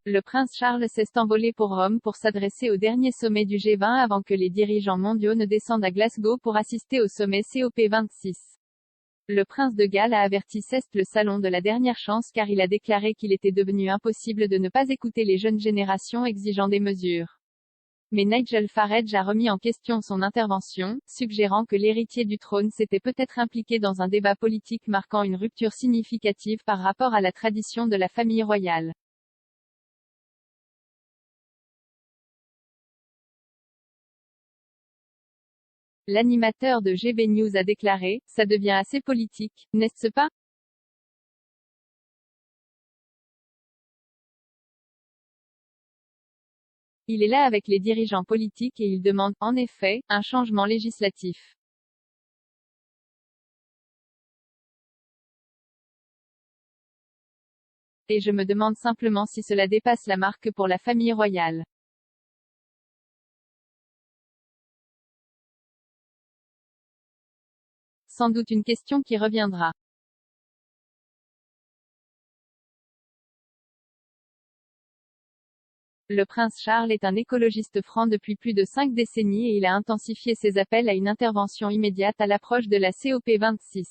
le prince Charles s'est envolé pour Rome pour s'adresser au dernier sommet du G20 avant que les dirigeants mondiaux ne descendent à Glasgow pour assister au sommet COP26. Le prince de Galles a averti Ceste le salon de la dernière chance car il a déclaré qu'il était devenu impossible de ne pas écouter les jeunes générations exigeant des mesures. Mais Nigel Farage a remis en question son intervention, suggérant que l'héritier du trône s'était peut-être impliqué dans un débat politique marquant une rupture significative par rapport à la tradition de la famille royale. L'animateur de GB News a déclaré « Ça devient assez politique, n'est-ce pas ? Il est là avec les dirigeants politiques et il demande, en effet, un changement législatif. Et je me demande simplement si cela dépasse la marque pour la famille royale. Sans doute une question qui reviendra. Le prince Charles est un écologiste franc depuis plus de 5 décennies et il a intensifié ses appels à une intervention immédiate à l'approche de la COP26.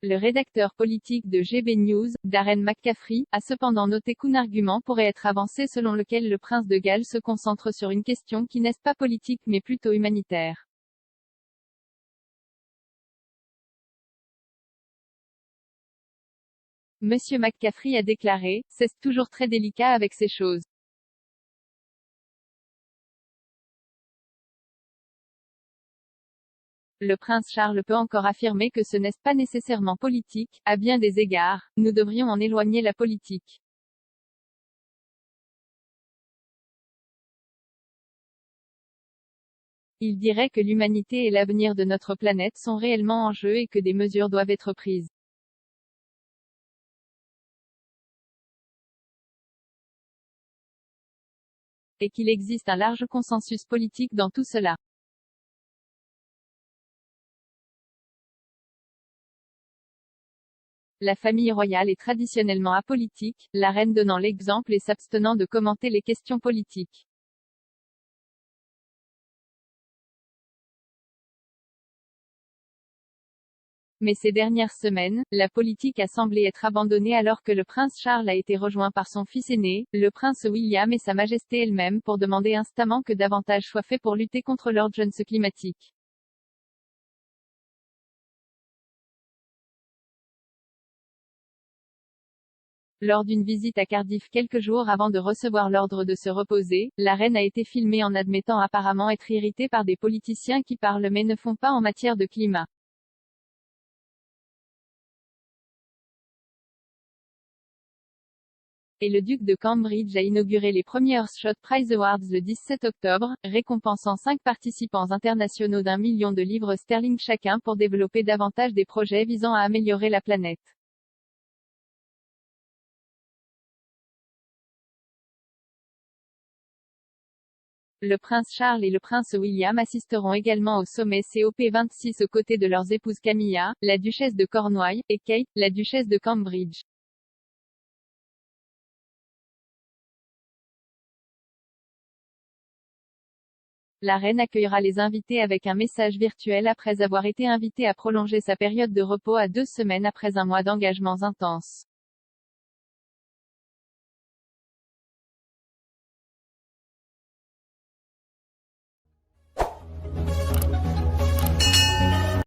Le rédacteur politique de GB News, Darren McCaffrey, a cependant noté qu'un argument pourrait être avancé selon lequel le prince de Galles se concentre sur une question qui n'est pas politique mais plutôt humanitaire. Monsieur McCaffrey a déclaré « C'est toujours très délicat avec ces choses. Le prince Charles peut encore affirmer que ce n'est pas nécessairement politique, à bien des égards, nous devrions en éloigner la politique. Il dirait que l'humanité et l'avenir de notre planète sont réellement en jeu et que des mesures doivent être prises. Et qu'il existe un large consensus politique dans tout cela. La famille royale est traditionnellement apolitique, la reine donnant l'exemple et s'abstenant de commenter les questions politiques. Mais ces dernières semaines, la politique a semblé être abandonnée alors que le prince Charles a été rejoint par son fils aîné, le prince William et sa majesté elle-même pour demander instamment que davantage soit fait pour lutter contre l'urgence climatique. Lors d'une visite à Cardiff quelques jours avant de recevoir l'ordre de se reposer, la reine a été filmée en admettant apparemment être irritée par des politiciens qui parlent mais ne font pas en matière de climat. Et le duc de Cambridge a inauguré les premiers Earthshot Prize Awards le 17 octobre, récompensant 5 participants internationaux d'1 million de livres sterling chacun pour développer davantage des projets visant à améliorer la planète. Le prince Charles et le prince William assisteront également au sommet COP26 aux côtés de leurs épouses Camilla, la duchesse de Cornouailles, et Kate, la duchesse de Cambridge. La reine accueillera les invités avec un message virtuel après avoir été invitée à prolonger sa période de repos à 2 semaines après un mois d'engagements intenses.